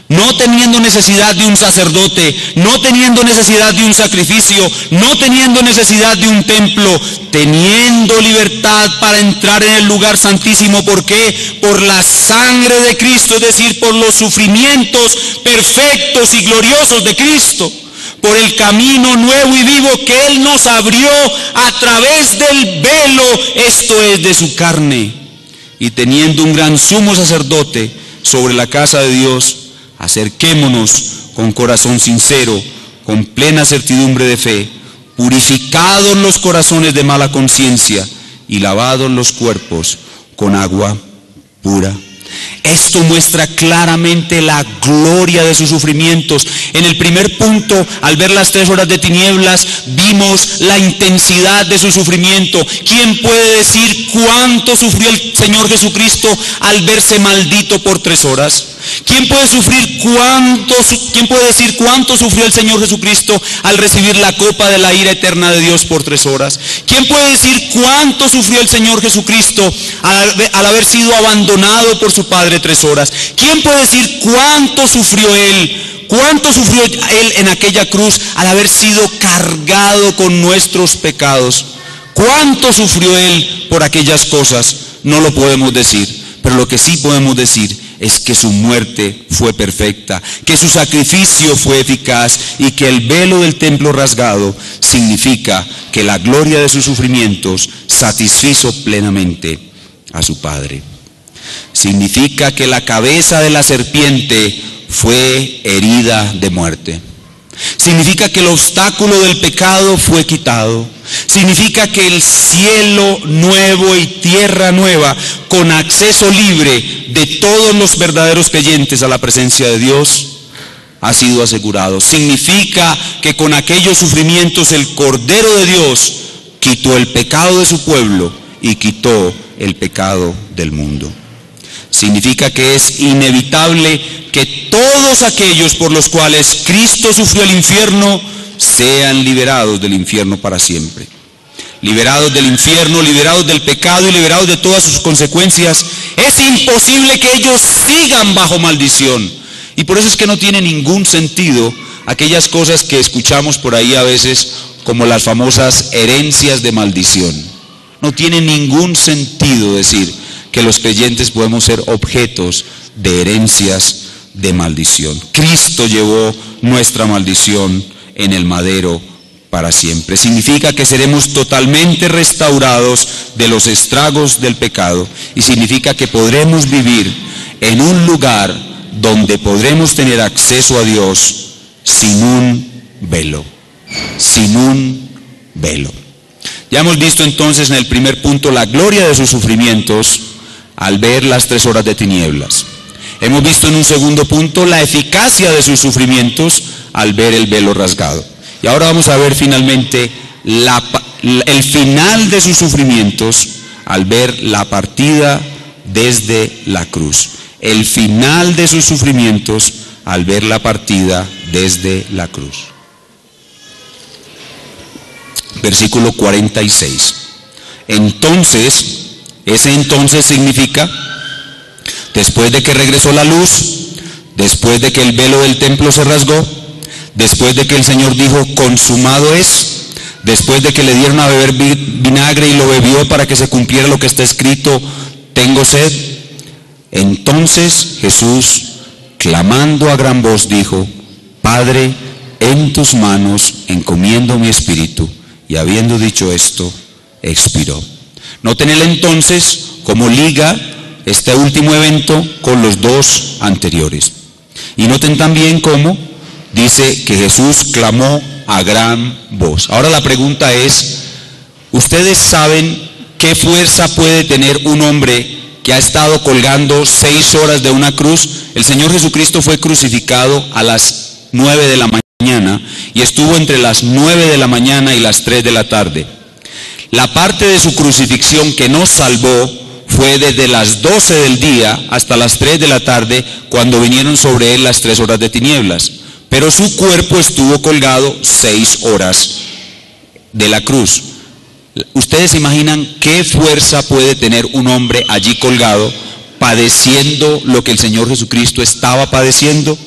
no teniendo necesidad de un sacerdote, no teniendo necesidad de un sacrificio, no teniendo necesidad de un templo, teniendo libertad para entrar en el lugar santísimo. ¿Por qué? Por la sangre de Cristo, es decir, por los sufrimientos perfectos y gloriosos de Cristo, por el camino nuevo y vivo que Él nos abrió a través del velo, esto es, de su carne. Y teniendo un gran sumo sacerdote sobre la casa de Dios, acerquémonos con corazón sincero, con plena certidumbre de fe, purificados los corazones de mala conciencia y lavados los cuerpos con agua pura. Esto muestra claramente la gloria de sus sufrimientos. En el primer punto, al ver las 3 horas de tinieblas, vimos la intensidad de su sufrimiento. ¿Quién puede decir cuánto sufrió el Señor Jesucristo al verse maldito por 3 horas? ¿Quién puede decir cuánto sufrió el Señor Jesucristo al recibir la copa de la ira eterna de Dios por 3 horas? ¿Quién puede decir cuánto sufrió el Señor Jesucristo al haber sido abandonado por su Padre 3 horas? ¿Quién puede decir cuánto sufrió Él? ¿Cuánto sufrió Él en aquella cruz al haber sido cargado con nuestros pecados? ¿Cuánto sufrió Él por aquellas cosas? No lo podemos decir, pero lo que sí podemos decir es que su muerte fue perfecta, que su sacrificio fue eficaz y que el velo del templo rasgado significa que la gloria de sus sufrimientos satisfizo plenamente a su Padre. Significa que la cabeza de la serpiente fue herida de muerte. Significa que el obstáculo del pecado fue quitado. Significa que el cielo nuevo y tierra nueva, con acceso libre de todos los verdaderos creyentes a la presencia de Dios, ha sido asegurado. Significa que con aquellos sufrimientos el Cordero de Dios quitó el pecado de su pueblo y quitó el pecado del mundo. Significa que es inevitable que todos aquellos por los cuales Cristo sufrió el infierno sean liberados del infierno para siempre. Liberados del infierno, liberados del pecado y liberados de todas sus consecuencias. Es imposible que ellos sigan bajo maldición. Y por eso es que no tiene ningún sentido aquellas cosas que escuchamos por ahí a veces como las famosas herencias de maldición. No tiene ningún sentido decir que los creyentes podemos ser objetos de herencias de maldición. Cristo llevó nuestra maldición en el madero para siempre. Significa que seremos totalmente restaurados de los estragos del pecado y significa que podremos vivir en un lugar donde podremos tener acceso a Dios sin un velo. Sin un velo. Ya hemos visto entonces en el primer punto la gloria de sus sufrimientos al ver las 3 horas de tinieblas. Hemos visto en un segundo punto la eficacia de sus sufrimientos al ver el velo rasgado. Y ahora vamos a ver finalmente el final de sus sufrimientos al ver la partida desde la cruz. El final de sus sufrimientos al ver la partida desde la cruz. versículo 46. Entonces, ese entonces significa después de que regresó la luz, después de que el velo del templo se rasgó, después de que el Señor dijo, consumado es, después de que le dieron a beber vinagre y lo bebió para que se cumpliera lo que está escrito, tengo sed. Entonces Jesús, clamando a gran voz, dijo, Padre, en tus manos encomiendo mi espíritu. Y habiendo dicho esto, expiró. Noten el entonces como liga este último evento con los dos anteriores. Y noten también cómo dice que Jesús clamó a gran voz. Ahora la pregunta es, ¿ustedes saben qué fuerza puede tener un hombre que ha estado colgando 6 horas de una cruz? El Señor Jesucristo fue crucificado a las 9 de la mañana y estuvo entre las 9 de la mañana y las 3 de la tarde. La parte de su crucifixión que nos salvó fue desde las 12 del día hasta las 3 de la tarde, cuando vinieron sobre él las 3 horas de tinieblas. Pero su cuerpo estuvo colgado 6 horas de la cruz. ¿Ustedes se imaginan qué fuerza puede tener un hombre allí colgado, padeciendo lo que el Señor Jesucristo estaba padeciendo?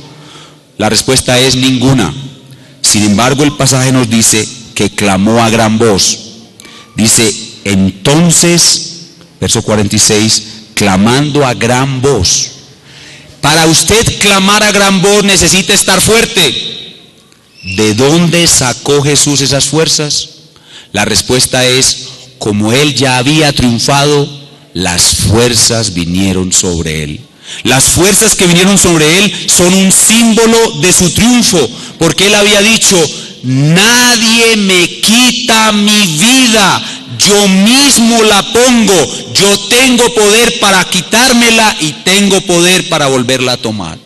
La respuesta es ninguna. Sin embargo, el pasaje nos dice que clamó a gran voz. Dice, entonces, verso 46, clamando a gran voz. Para usted clamar a gran voz necesita estar fuerte. ¿De dónde sacó Jesús esas fuerzas? La respuesta es, como él ya había triunfado, las fuerzas vinieron sobre él. Las fuerzas que vinieron sobre él son un símbolo de su triunfo, porque él había dicho, nadie me quita mi vida, yo mismo la pongo, yo tengo poder para quitármela y tengo poder para volverla a tomar.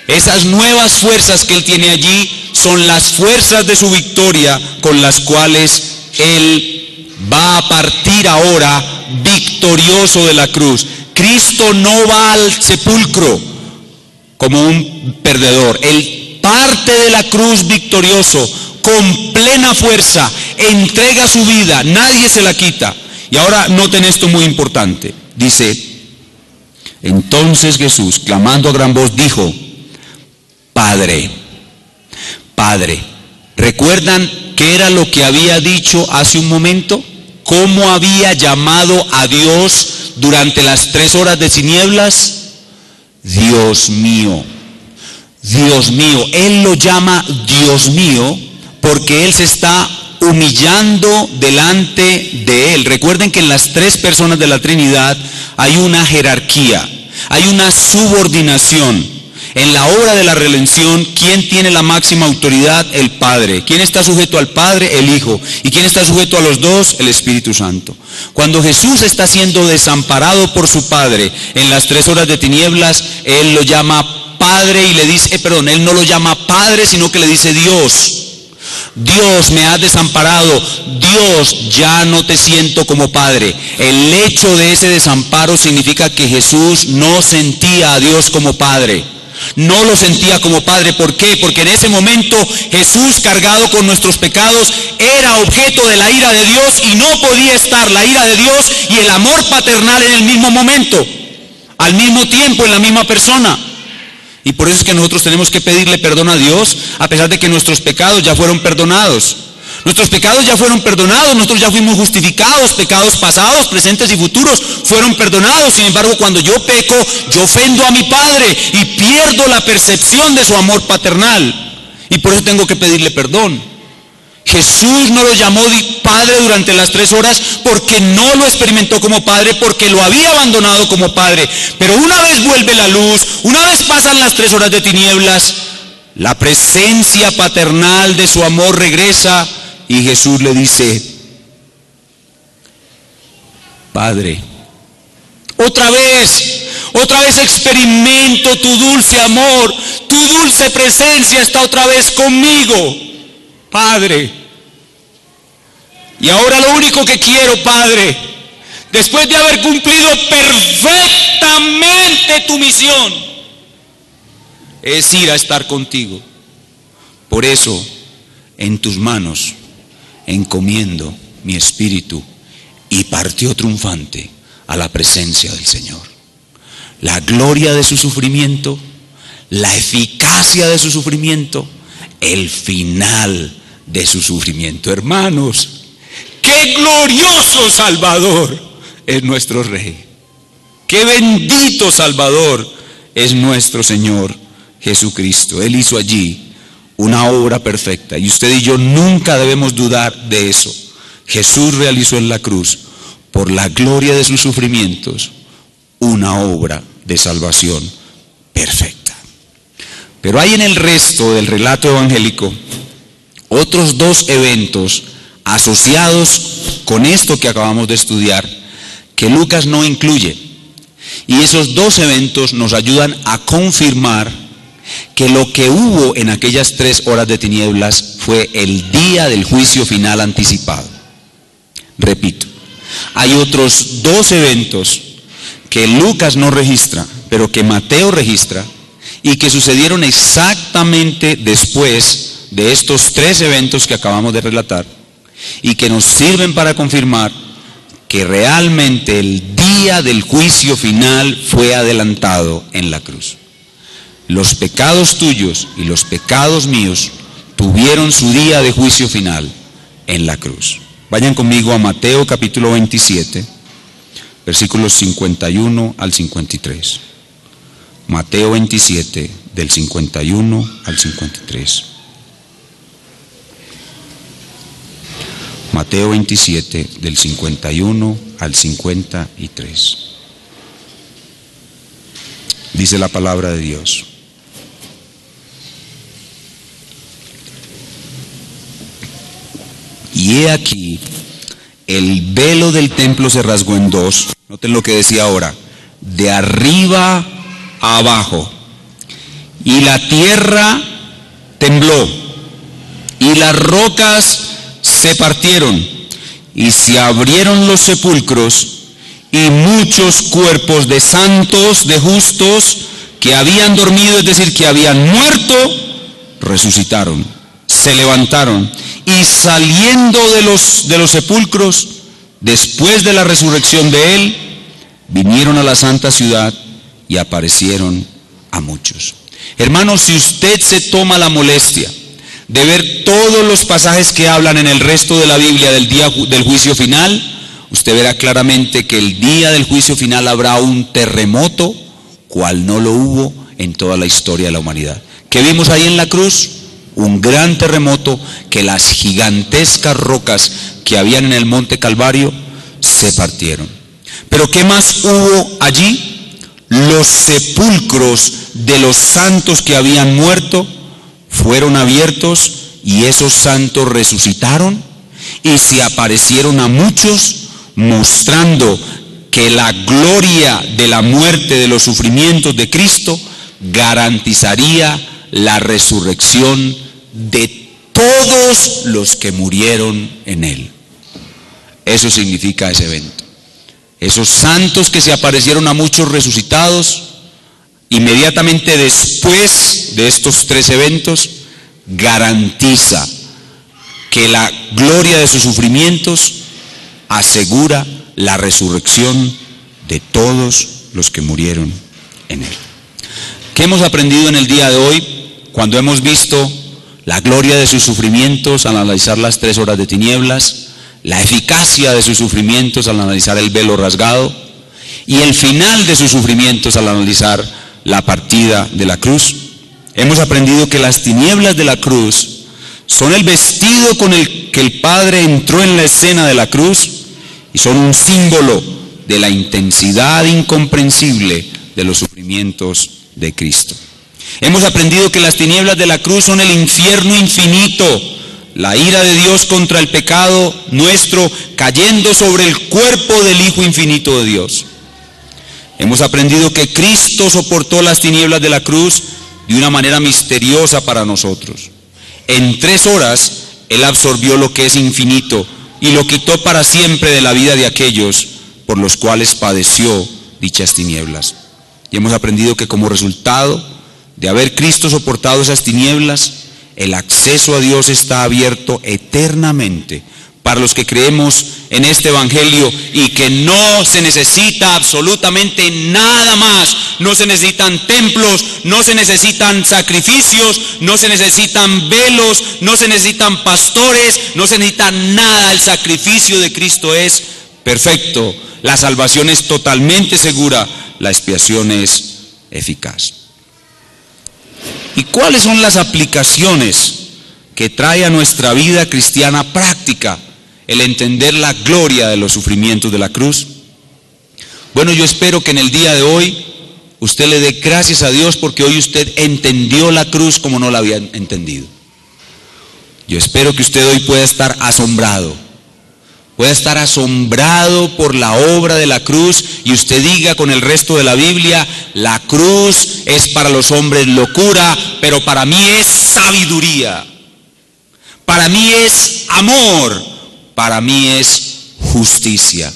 Esas nuevas fuerzas que él tiene allí son las fuerzas de su victoria, con las cuales él va a partir ahora victorioso de la cruz. Cristo no va al sepulcro como un perdedor, él parte de la cruz victorioso, con plena fuerza, entrega su vida, nadie se la quita. Y ahora noten esto muy importante, dice, entonces Jesús, clamando a gran voz, dijo, Padre, Padre. ¿Recuerdan qué era lo que había dicho hace un momento? ¿Cómo había llamado a Dios durante las 3 horas de tinieblas? Dios mío, Dios mío. Él lo llama Dios mío porque él se está humillando delante de él. Recuerden que en las 3 personas de la Trinidad hay una jerarquía, hay una subordinación. En la obra de la redención, ¿quién tiene la máxima autoridad? El Padre. ¿Quién está sujeto al Padre? El Hijo. ¿Y quién está sujeto a los dos? El Espíritu Santo. Cuando Jesús está siendo desamparado por su Padre en las 3 horas de tinieblas, él lo llama Padre y le dice, él no lo llama Padre, sino que le dice Dios. Dios, me has desamparado. Dios, ya no te siento como Padre. El hecho de ese desamparo significa que Jesús no sentía a Dios como Padre. No lo sentía como Padre. ¿Por qué? Porque en ese momento Jesús, cargado con nuestros pecados, era objeto de la ira de Dios y no podía estar la ira de Dios y el amor paternal en el mismo momento, al mismo tiempo, en la misma persona. Y por eso es que nosotros tenemos que pedirle perdón a Dios, a pesar de que nuestros pecados ya fueron perdonados. Nuestros pecados ya fueron perdonados, nosotros ya fuimos justificados, pecados pasados, presentes y futuros fueron perdonados. Sin embargo, cuando yo peco, yo ofendo a mi Padre y pierdo la percepción de su amor paternal. Y por eso tengo que pedirle perdón. Jesús no lo llamó Padre durante las 3 horas porque no lo experimentó como Padre, porque lo había abandonado como Padre. Pero una vez vuelve la luz, una vez pasan las 3 horas de tinieblas, la presencia paternal de su amor regresa. Y Jesús le dice, Padre, otra vez experimento tu dulce amor, tu dulce presencia está otra vez conmigo, Padre. Y ahora lo único que quiero, Padre, después de haber cumplido perfectamente tu misión, es ir a estar contigo. Por eso, en tus manos encomiendo mi espíritu, y partió triunfante a la presencia del Señor. La gloria de su sufrimiento, la eficacia de su sufrimiento, el final de su sufrimiento. Hermanos, qué glorioso Salvador es nuestro Rey. Qué bendito Salvador es nuestro Señor Jesucristo. Él hizo allí una obra perfecta, y usted y yo nunca debemos dudar de eso. Jesús realizó en la cruz, por la gloria de sus sufrimientos, una obra de salvación perfecta. Pero hay en el resto del relato evangélico otros dos eventos asociados con esto que acabamos de estudiar, que Lucas no incluye. Y esos dos eventos nos ayudan a confirmar que lo que hubo en aquellas 3 horas de tinieblas fue el día del juicio final anticipado. Repito, hay otros 2 eventos que Lucas no registra, pero que Mateo registra, y que sucedieron exactamente después de estos 3 eventos que acabamos de relatar, y que nos sirven para confirmar que realmente el día del juicio final fue adelantado en la cruz. Los pecados tuyos y los pecados míos tuvieron su día de juicio final en la cruz. Vayan conmigo a Mateo capítulo 27, versículos 51 al 53. Mateo 27, del 51 al 53. Mateo 27, del 51 al 53. Dice la palabra de Dios. Y he aquí, el velo del templo se rasgó en 2. Noten lo que decía ahora: de arriba a abajo. Y la tierra tembló, y las rocas se partieron, y se abrieron los sepulcros, y muchos cuerpos de santos, de justos, que habían dormido, es decir, que habían muerto, resucitaron, se levantaron, y saliendo de los sepulcros, después de la resurrección de él, vinieron a la santa ciudad y aparecieron a muchos. Hermanos, si usted se toma la molestia de ver todos los pasajes que hablan en el resto de la Biblia del día del juicio final, usted verá claramente que el día del juicio final habrá un terremoto, cual no lo hubo en toda la historia de la humanidad. ¿Qué vimos ahí en la cruz? Un gran terremoto, que las gigantescas rocas que habían en el monte Calvario se partieron. Pero ¿qué más hubo allí? Los sepulcros de los santos que habían muerto fueron abiertos, y esos santos resucitaron y se aparecieron a muchos, mostrando que la gloria de la muerte, de los sufrimientos de Cristo, garantizaría la resurrección de todos los que murieron en él. Eso significa ese evento. Esos santos que se aparecieron a muchos resucitados, inmediatamente después de estos 3 eventos, garantiza que la gloria de sus sufrimientos asegura la resurrección de todos los que murieron en él. ¿Qué hemos aprendido en el día de hoy cuando hemos visto la gloria de sus sufrimientos al analizar las 3 horas de tinieblas, la eficacia de sus sufrimientos al analizar el velo rasgado, y el final de sus sufrimientos al analizar la partida de la cruz? Hemos aprendido que las tinieblas de la cruz son el vestido con el que el Padre entró en la escena de la cruz, y son un símbolo de la intensidad incomprensible de los sufrimientos de Cristo. Hemos aprendido que las tinieblas de la cruz son el infierno infinito, la ira de Dios contra el pecado nuestro cayendo sobre el cuerpo del Hijo infinito de Dios. Hemos aprendido que Cristo soportó las tinieblas de la cruz de una manera misteriosa para nosotros. En 3 horas Él absorbió lo que es infinito y lo quitó para siempre de la vida de aquellos por los cuales padeció dichas tinieblas. Y hemos aprendido que como resultado de haber Cristo soportado esas tinieblas, el acceso a Dios está abierto eternamente para los que creemos en este evangelio y que no se necesita absolutamente nada más. No se necesitan templos, no se necesitan sacrificios, no se necesitan velos, no se necesitan pastores, no se necesita nada. El sacrificio de Cristo es perfecto, la salvación es totalmente segura, la expiación es eficaz. ¿Y cuáles son las aplicaciones que trae a nuestra vida cristiana práctica el entender la gloria de los sufrimientos de la cruz? Bueno, yo espero que en el día de hoy usted le dé gracias a Dios porque hoy usted entendió la cruz como no la había entendido. Yo espero que usted hoy pueda estar asombrado por la obra de la cruz y usted diga con el resto de la Biblia: la cruz es para los hombres locura, pero para mí es sabiduría, para mí es amor, para mí es justicia.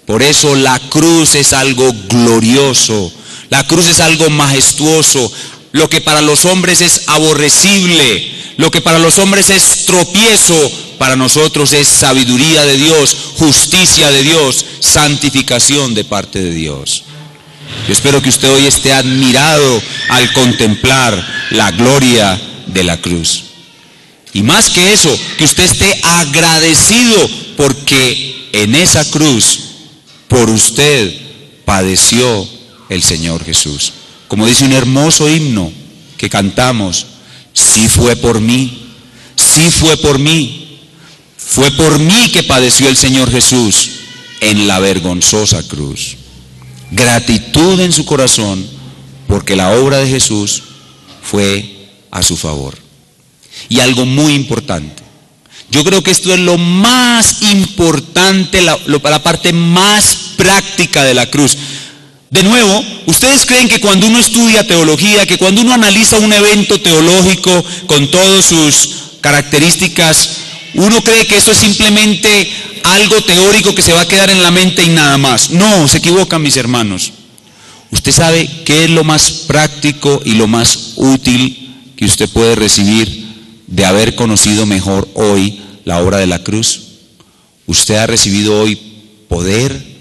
Por eso la cruz es algo glorioso, la cruz es algo majestuoso. Lo que para los hombres es aborrecible, lo que para los hombres es tropiezo, para nosotros es sabiduría de Dios, justicia de Dios, santificación de parte de Dios. Yo espero que usted hoy esté admirado al contemplar la gloria de la cruz. Y más que eso, que usted esté agradecido porque en esa cruz, por usted, padeció el Señor Jesús. Como dice un hermoso himno que cantamos: sí fue por mí, sí fue por mí. Fue por mí que padeció el Señor Jesús en la vergonzosa cruz. Gratitud en su corazón porque la obra de Jesús fue a su favor. Y algo muy importante, yo creo que esto es lo más importante, la parte más práctica de la cruz. De nuevo, ¿ustedes creen que cuando uno estudia teología, que cuando uno analiza un evento teológico con todas sus características, uno cree que esto es simplemente algo teórico que se va a quedar en la mente y nada más? No, se equivocan, mis hermanos. ¿Usted sabe qué es lo más práctico y lo más útil que usted puede recibir de haber conocido mejor hoy la obra de la cruz? Usted ha recibido hoy poder